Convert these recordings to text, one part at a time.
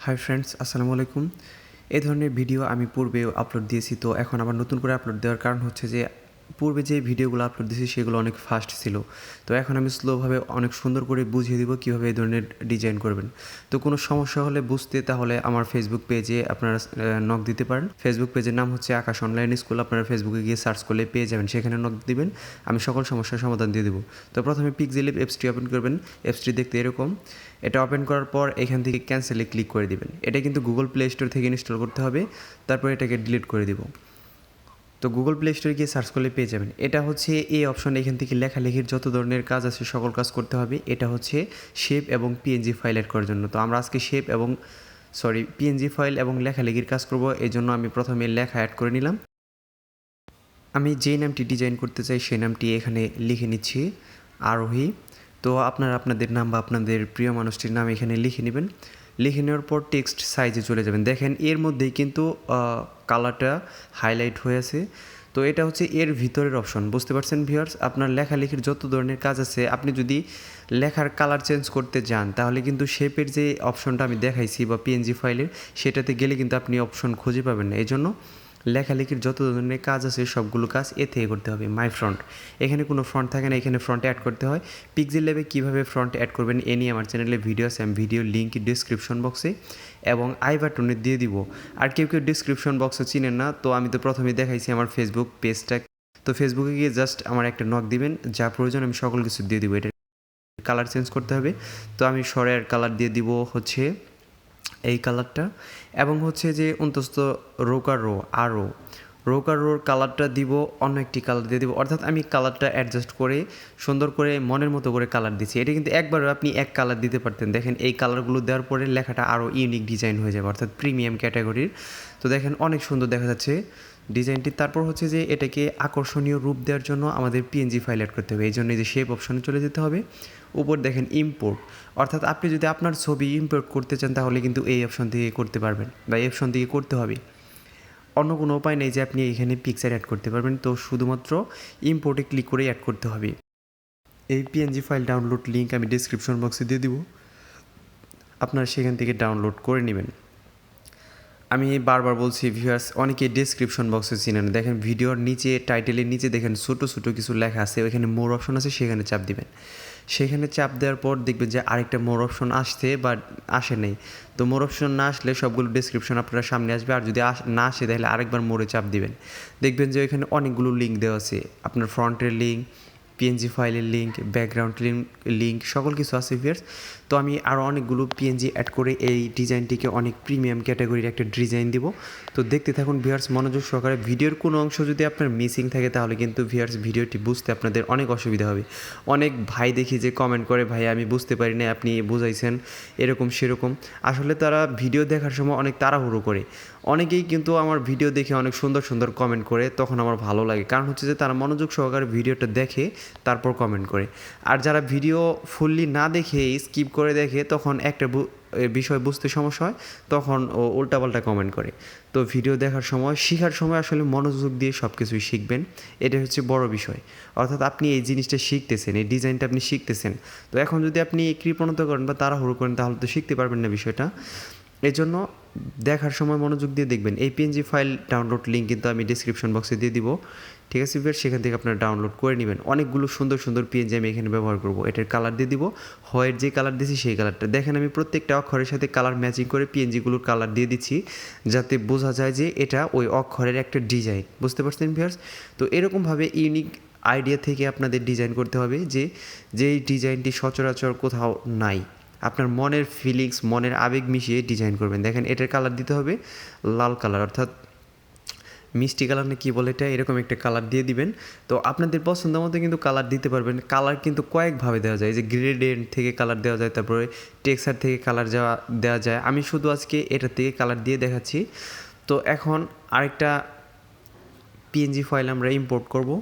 Hi friends, আসসালামু আলাইকুম। এই ধরনের ভিডিও আমি পূর্বেও আপলোড দিয়েছি, তো এখন আবার নতুন করে আপলোড দেওয়ার কারণ হচ্ছে যে পূর্বে যে ভিডিওগুলো আপলোড দিয়েছি সেগুলো অনেক ফাস্ট ছিল। তো এখন আমি স্লোভাবে অনেক সুন্দর করে বুঝিয়ে দিব কীভাবে এই ধরনের ডিজাইন করবেন। তো কোনো সমস্যা হলে বুঝতে তাহলে আমার ফেসবুক পেজে আপনারা নক দিতে পারেন। ফেসবুক পেজের নাম হচ্ছে আকাশ অনলাইন স্কুল। আপনারা ফেসবুকে গিয়ে সার্চ করলে পেয়ে যাবেন, সেখানে নক দিবেন, আমি সকল সমস্যার সমাধান দিয়ে দেবো। তো প্রথমে পিক্সেলab অ্যাপসটি ওপেন করবেন। অ্যাপসটি দেখতে এরকম। এটা ওপেন করার পর এখান থেকে ক্যান্সেলে ক্লিক করে দিবেন। এটা কিন্তু গুগল প্লে স্টোর থেকে ইনস্টল করতে হবে, তারপর এটাকে ডিলিট করে দিব। তো গুগল প্লে স্টোরে গিয়ে সার্চ করলে পেয়ে যাবেন। এটা হচ্ছে এই অপশন, এখান থেকে লেখালেখির যত ধরনের কাজ আছে সকল কাজ করতে হবে। এটা হচ্ছে শেপ এবং পিএনজি ফাইল অ্যাড করার জন্য। তো আমরা আজকে শেপ এবং পিএনজি ফাইল এবং লেখালেখির কাজ করব। এই জন্য আমি প্রথমে লেখা অ্যাড করে নিলাম। আমি যেই নামটি ডিজাইন করতে চাই সেই নামটি এখানে লিখে নিচ্ছি, আরোহী। তো আপনারা আপনাদের নাম বা আপনাদের প্রিয় মানুষটির নাম এখানে লিখে নেবেন। লিখে নেওয়ার পর টেক্সট সাইজে চলে যাবেন। দেখেন এর মধ্যেই কিন্তু কালারটা হাইলাইট হয়ে আছে। তো এটা হচ্ছে এর ভিতরের অপশন, বুঝতে পারছেন ভিউয়ার্স? আপনার লেখালেখির যত ধরনের কাজ আছে, আপনি যদি লেখার কালার চেঞ্জ করতে যান তাহলে কিন্তু শেপের যে অপশনটা আমি দেখাইছি বা পিএনজি ফাইলের, সেটাতে গেলে কিন্তু আপনি অপশন খুঁজে পাবেন না। এই জন্য লেখালেখির যত ধরনের কাজ আছে সবগুলো কাজ এ থেকে করতে হবে। মাই ফ্রন্ট, এখানে কোনো ফ্রন্ট থাকে না, এখানে ফ্রন্ট অ্যাড করতে হয়। পিক্সেলল্যাবে কীভাবে ফ্রন্ট অ্যাড করবেন এ নিয়ে আমার চ্যানেলে ভিডিও আছে, আমি ভিডিও লিঙ্ক ডিসক্রিপশন বক্সে এবং আই বাটনে দিয়ে দিব। আর কেউ ডিসক্রিপশন বক্সে চিনেন না, তো আমি তো প্রথমেই দেখাইছি আমার ফেসবুক পেজটা। তো ফেসবুকে গিয়ে জাস্ট আমার একটা নক দিবেন, যা প্রয়োজন আমি সকল কিছু দিয়ে দিব। এটা কালার চেঞ্জ করতে হবে, তো আমি সরের কালার দিয়ে দিব হচ্ছে এই কালারটা, এবং হচ্ছে যে অন্তস্থ রোকার রোর কালারটা দিব অন্য একটি কালার দিয়ে দিব। অর্থাৎ আমি কালারটা অ্যাডজাস্ট করে সুন্দর করে মনের মতো করে কালার দিচ্ছি। এটা কিন্তু একবারও আপনি এক কালার দিতে পারতেন। দেখেন এই কালারগুলো দেওয়ার পরে লেখাটা আরও ইউনিক ডিজাইন হয়ে যাবে, অর্থাৎ প্রিমিয়াম ক্যাটাগরির। তো দেখেন অনেক সুন্দর দেখা যাচ্ছে ডিজাইনটি। তারপর হচ্ছে যে এটাকে আকর্ষণীয় রূপ দেওয়ার জন্য আমাদের পিএনজি ফাইল অ্যাড করতে হবে। এই জন্য যে শেপ অপশনে চলে যেতে হবে। উপর দেখেন ইম্পোর্ট, অর্থাৎ আপনি যদি আপনার ছবি ইম্পোর্ট করতে চান তাহলে কিন্তু এই অপশন থেকে করতে পারবেন বা এই অপশন থেকে করতে হবে। অন্য কোনো উপায় নেই যে আপনি এখানে পিকচার অ্যাড করতে পারবেন। তো শুধুমাত্র ইম্পোর্টে ক্লিক করেই অ্যাড করতে হবে। এই পিএনজি ফাইল ডাউনলোড লিঙ্ক আমি ডিসক্রিপশন বক্সে দিয়ে দিব, আপনারা সেখান থেকে ডাউনলোড করে নেবেন। আমি বারবার বলছি ভিউয়ার্স, অনেকে ডিসক্রিপশন বক্সে চিনেন। দেখেন ভিডিওর নিচে, টাইটেলের নিচে দেখেন ছোটো ছোটো কিছু লেখা আছে, ওইখানে মোর অপশন আছে, সেখানে চাপ দিবেন। সেখানে চাপ দেওয়ার পর দেখবেন যে আরেকটা মোর অপশন আসছে বা আসে নেই। তো মোর অপশন না আসলে সবগুলো ডিসক্রিপশন আপনার সামনে আসবে, আর যদি না আসে তাহলে আরেকবার মোরে চাপ দিবেন। দেখবেন যে ওইখানে অনেকগুলো লিঙ্ক দেওয়া আছে, আপনার ফ্রন্টের লিঙ্ক, পিএনজি ফাইলের লিঙ্ক, ব্যাকগ্রাউন্ড লিঙ্ক, সকল কিছু আছে ভিউয়ার্স। তো আমি আরও অনেকগুলো পিএনজি অ্যাড করে এই ডিজাইনটিকে অনেক প্রিমিয়াম ক্যাটাগরির একটা ডিজাইন দিব। তো দেখতে থাকুন ভিউয়ার্স মনোযোগ সহকারে। ভিডিওর কোনো অংশ যদি আপনার মিসিং থাকে তাহলে কিন্তু ভিউয়ার্স ভিডিওটি বুঝতে আপনাদের অনেক অসুবিধা হবে। অনেক ভাই দেখি যে কমেন্ট করে, ভাই আমি বুঝতে পারি না, আপনি বুঝাইছেন এরকম সেরকম। আসলে তারা ভিডিও দেখার সময় অনেক তাড়াহুড়ো করে। অনেকেই কিন্তু আমার ভিডিও দেখে অনেক সুন্দর সুন্দর কমেন্ট করে, তখন আমার ভালো লাগে। কারণ হচ্ছে যে তারা মনোযোগ সহকারে ভিডিওটা দেখে তারপর কমেন্ট করে। আর যারা ভিডিও ফুললি না দেখে স্কিপ করে দেখে, তখন একটা বিষয় বুঝতে সমস্যা হয়, তখন ও উল্টাপাল্টা কমেন্ট করে। তো ভিডিও দেখার সময়, শেখার সময় আসলে মনোযোগ দিয়ে সব কিছুই শিখবেন, এটা হচ্ছে বড় বিষয়। অর্থাৎ আপনি এই জিনিসটা শিখতেছেন, এই ডিজাইনটা আপনি শিখতেছেন। তো এখন যদি আপনি কৃপণতা করেন বা তাড়াহুড়ো করেন তাহলে তো শিখতে পারবেন না বিষয়টা। এই জন্য দেখার সময় মনোযোগ দিয়ে দেখবেন। এই পিএনজি ফাইল ডাউনলোড লিঙ্ক কিন্তু আমি ডিসক্রিপশন বক্সে দিয়ে দিব, ঠিক আছে ভিউয়ার্স? সেখান থেকে আপনারা ডাউনলোড করে নেবেন। অনেকগুলো সুন্দর সুন্দর পিএনজি আমি এখানে ব্যবহার করব। এটার কালার দিয়ে দিব, হোয়াইট যে কালার দিয়েছি সেই কালারটা। দেখেন আমি প্রত্যেকটা অক্ষরের সাথে কালার ম্যাচিং করে পিএনজিগুলোর কালার দিয়ে দিচ্ছি, যাতে বোঝা যায় যে এটা ওই অক্ষরের একটা ডিজাইন। বুঝতে পারছেন ভিউয়ার্স? তো এরকমভাবে ইউনিক আইডিয়া থেকে আপনাদের ডিজাইন করতে হবে, যেই ডিজাইনটি সচরাচর কোথাও নাই। আপনার মনের ফিলিংস, মনের আবেগ মিশিয়ে ডিজাইন করবেন। দেখেন এটার কালার দিতে হবে লাল কালার, অর্থাৎ মিষ্টি কালার না কী বলে এটা, এরকম একটা কালার দিয়ে দিবেন। তো আপনাদের পছন্দ মতো কিন্তু কালার দিতে পারবেন। কালার কিন্তু কয়েকভাবে দেওয়া যায়, যে গ্রেডিয়েন্ট থেকে কালার দেওয়া যায়, তারপরে টেক্সচার থেকে কালার দেওয়া যায়। আমি শুধু আজকে এটার থেকে কালার দিয়ে দেখাচ্ছি। তো এখন আরেকটা পিএনজি ফাইল আমরা ইম্পোর্ট করব।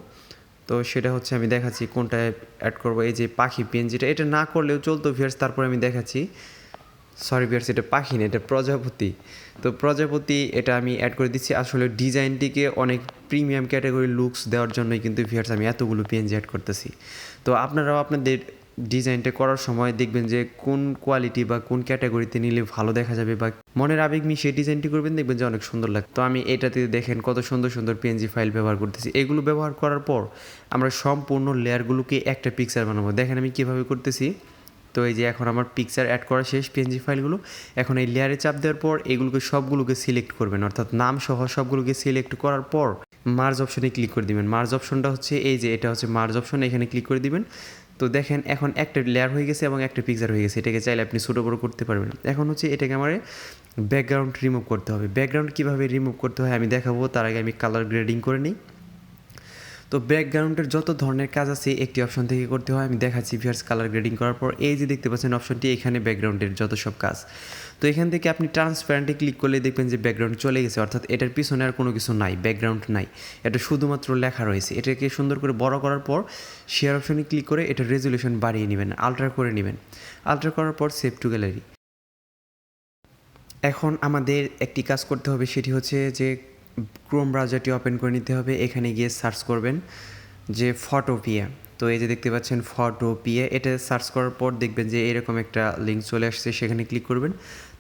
তো সেটা হচ্ছে আমি দেখাচ্ছি কোনটা অ্যাড করব। এই যে পাখি পিএনজিটা, এটা না করলেও চলতো ভিউয়ার্স, তারপরে আমি দেখাচ্ছি। সরি ভিউয়ার্স, এটা পাখি না, এটা প্রজাপতি। তো প্রজাপতি এটা আমি অ্যাড করে দিচ্ছি। আসলে ডিজাইনটিকে অনেক প্রিমিয়াম ক্যাটাগরি লুকস দেওয়ার জন্যই কিন্তু ভিউয়ার্স আমি এতগুলো পিএনজি অ্যাড করতেছি। তো আপনারাও আপনাদের ডিজাইনটা করার সময় দেখবেন যে কোন কোয়ালিটি বা কোন ক্যাটাগরিতে নিলে ভালো দেখা যাবে বা মনের আবেগ মিশিয়ে ডিজাইনটি করবেন, দেখবেন যে অনেক সুন্দর লাগে। তো আমি এটাতে দেখেন কত সুন্দর সুন্দর পিএনজি ফাইল ব্যবহার করতেছি। এগুলো ব্যবহার করার পর আমরা সম্পূর্ণ লেয়ারগুলোকে একটা পিকচার বানাবো। দেখেন আমি কীভাবে করতেছি। তো এই যে এখন আমার পিকচার অ্যাড করা শেষ পিএনজি ফাইলগুলো। এখন এই লেয়ারে চাপ দেওয়ার পর এগুলোকে সবগুলোকে সিলেক্ট করবেন, অর্থাৎ নাম সহ সবগুলোকে সিলেক্ট করার পর মার্জ অপশনে ক্লিক করে দিবেন। মার্জ অপশনটা হচ্ছে এই যে এটা হচ্ছে মার্জ অপশন, এখানে ক্লিক করে দিবেন। তো দেখেন এখন একটা লেয়ার হয়ে গেছে এবং একটা পিকচার হয়ে গেছে। এটাকে চাইলে আপনি ছোটো বড়ো করতে পারবেন। এখন হচ্ছে এটাকে আমার ব্যাকগ্রাউন্ড রিমুভ করতে হবে। ব্যাকগ্রাউন্ড কীভাবে রিমুভ করতে হয় আমি দেখাবো, তার আগে আমি কালার গ্রেডিং করে নিই। তো ব্যাকগ্রাউন্ডের যত ধরনের কাজ আছে একটি অপশন থেকে করতে হয়, আমি দেখাচ্ছি ভিউয়ার্স। কালার গ্রেডিং করার পর এই যে দেখতে পাচ্ছেন অপশনটি, এখানে ব্যাকগ্রাউন্ডের যত সব কাজ। তো এখান থেকে আপনি ট্রান্সপারেন্টে ক্লিক করলে দেখবেন যে ব্যাকগ্রাউন্ড চলে গেছে, অর্থাৎ এটার পিছনে আর কোনো কিছু নাই, ব্যাকগ্রাউন্ড নাই, এটা শুধুমাত্র লেখা রয়েছে। এটাকে সুন্দর করে বড় করার পর শেয়ার অপশনে ক্লিক করে এটার রেজুলেশন বাড়িয়ে নেবেন, আলট্রা করে নেবেন। আলট্রা করার পর সেভ টু গ্যালারি। এখন আমাদের একটি কাজ করতে হবে, সেটি হচ্ছে যে ক্রোম ব্রাউজারটি ওপেন করে নিতে হবে। এখানে গিয়ে সার্চ করবেন যে ফটোপিয়া। তো এই যে দেখতে পাচ্ছেন ফটোপিয়া, এটা সার্চ করার পর দেখবেন যে এরকম একটা লিঙ্ক চলে আসছে, সেখানে ক্লিক করবেন।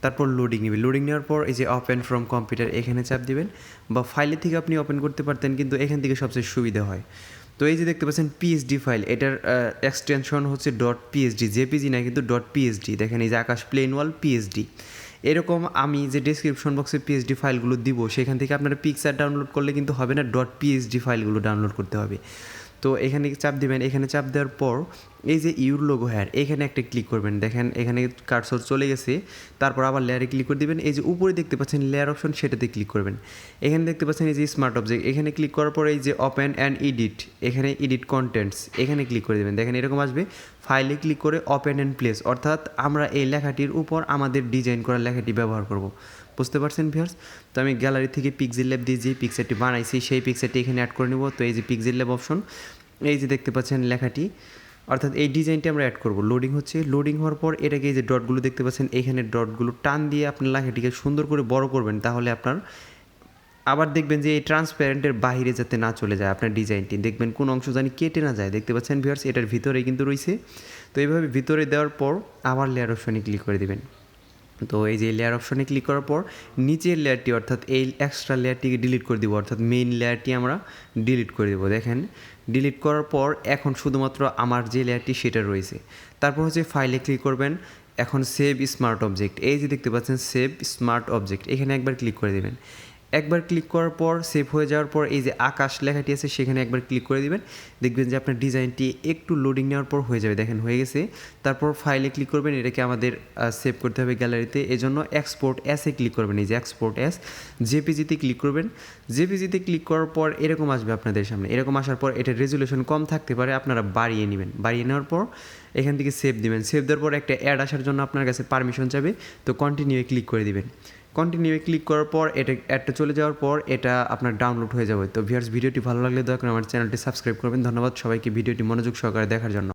তারপর লোডিং নেবে। লোডিং নেওয়ার পর এই যে ওপেন ফ্রম কম্পিউটার এখানে চাপ দিবেন, বা ফাইলের থেকে আপনি ওপেন করতে পারতেন, কিন্তু এখান থেকে সবচেয়ে সুবিধা হয়। তো এই যে দেখতে পাচ্ছেন পিএসডি ফাইল, এটার এক্সটেনশন হচ্ছে ডট পিএসডি, জেপিজি না কিন্তু ডট পিএসডি। দেখেন এই যে আকাশ প্লেন ওয়াল পিএসডি। এরকম আমি যে ডেসক্রিপশন বক্সে পিএসডি ফাইলগুলো দিব, সেখান থেকে আপনারা পিকচার ডাউনলোড করলে কিন্তু হবে না, ডট পিএসডি ফাইলগুলো ডাউনলোড করতে হবে। তো এখানে চাপ দিবেন। এখানে চাপ দেওয়ার পর এই যে ইউর লোগো হেয়ার, এখানে একটা ক্লিক করবেন। দেখেন এখানে কার্সর চলে গেছে। তারপর আবার লেয়ারে ক্লিক করে দিবেন। এই যে উপরে দেখতে পাচ্ছেন লেয়ার অপশন, সেটাতে ক্লিক করবেন। এখানে দেখতে পাচ্ছেন এই যে স্মার্ট অবজেক্ট, এখানে ক্লিক করার পর এই যে ওপেন অ্যান্ড এডিট, এখানে এডিট কন্টেন্টস এখানে ক্লিক করে দেবেন। দেখেন এরকম আসবে। ফাইলে ক্লিক করে ওপেন অ্যান্ড প্লেস, অর্থাৎ আমরা এই লেখাটির উপর আমাদের ডিজাইন করা লেখাটি ব্যবহার করব। বুঝতে পারছেন ভিউয়ার্স? তো আমি গ্যালারি থেকে Pixellab দিয়ে যে পিকচারটি বানাইছি সেই পিকচারটি এখানে অ্যাড করে নেব। তো এই যে Pixellab অপশন, এই যে দেখতে পাচ্ছেন লেখাটি, অর্থাৎ এই ডিজাইনটি আমরা অ্যাড করব। লোডিং হচ্ছে। লোডিং হওয়ার পর এটাকে এই যে ডটগুলো দেখতে পাচ্ছেন, এইখানে ডটগুলো টান দিয়ে আপনার লেখাটিকে সুন্দর করে বড় করবেন, তাহলে আপনার আবার দেখবেন যে এই ট্রান্সপারেন্টের বাইরে যাতে না চলে যায় আপনার ডিজাইনটি, দেখবেন কোন অংশ জানি কেটে না যায়। দেখতে পাচ্ছেন ভিউয়ার্স, এটার ভিতরে কিন্তু রয়েছে। তো এইভাবে ভিতরে দেওয়ার পর আবার লেয়ার অপশনে ক্লিক করে দেবেন। তো এই যে লেয়ার অপশনে ক্লিক করার পর নিচের লেয়ারটি, অর্থাৎ এই এক্সট্রা লেয়ারটিকে ডিলিট করে দিব, অর্থাৎ মেইন লেয়ারটি আমরা ডিলিট করে দেবো। দেখেন ডিলিট করার পর এখন শুধুমাত্র আমার যে লেয়ারটি সেটা রয়েছে। তারপর হচ্ছে ফাইলে ক্লিক করবেন। এখন সেভ স্মার্ট অবজেক্ট, এই যে দেখতে পাচ্ছেন সেভ স্মার্ট অবজেক্ট, এখানে একবার ক্লিক করে দেবেন। একবার ক্লিক করার পর সেভ হয়ে যাওয়ার পর এই যে আকাশ লেখাটি আছে সেখানে একবার ক্লিক করে দিবেন। দেখবেন যে আপনার ডিজাইনটি একটু লোডিং নেওয়ার পর হয়ে যাবে। দেখেন হয়ে গেছে। তারপর ফাইলে ক্লিক করবেন, এটাকে আমাদের সেভ করতে হবে গ্যালারিতে। এজন্য এক্সপোর্ট অ্যাসে ক্লিক করবেন। এই যে এক্সপোর্ট অ্যাস, জেপিজিতে ক্লিক করবেন। জেপিজিতে ক্লিক করার পর এরকম আসবে আপনাদের সামনে। এরকম আসার পর এটার রেজুলেশন কম থাকতে পারে, আপনারা বাড়িয়ে নেবেন। বাড়িয়ে নেওয়ার পর এখান থেকে সেভ দিবেন। সেভ দেওয়ার পর একটা অ্যাড আসার জন্য আপনার কাছে পারমিশন যাবে। তো কন্টিনিউয়ে ক্লিক করে দিবেন। কন্টিনিউয়ে ক্লিক করার পর এটা অ্যাডটা চলে যাওয়ার পর এটা আপনার ডাউনলোড হয়ে যাবে। তো ভিউয়ার্স, ভিডিওটি ভালো লাগলে দয়া করে আমার চ্যানেলটি সাবস্ক্রাইব করবেন। ধন্যবাদ সবাইকে ভিডিওটি মনোযোগ সহকারে দেখার জন্য।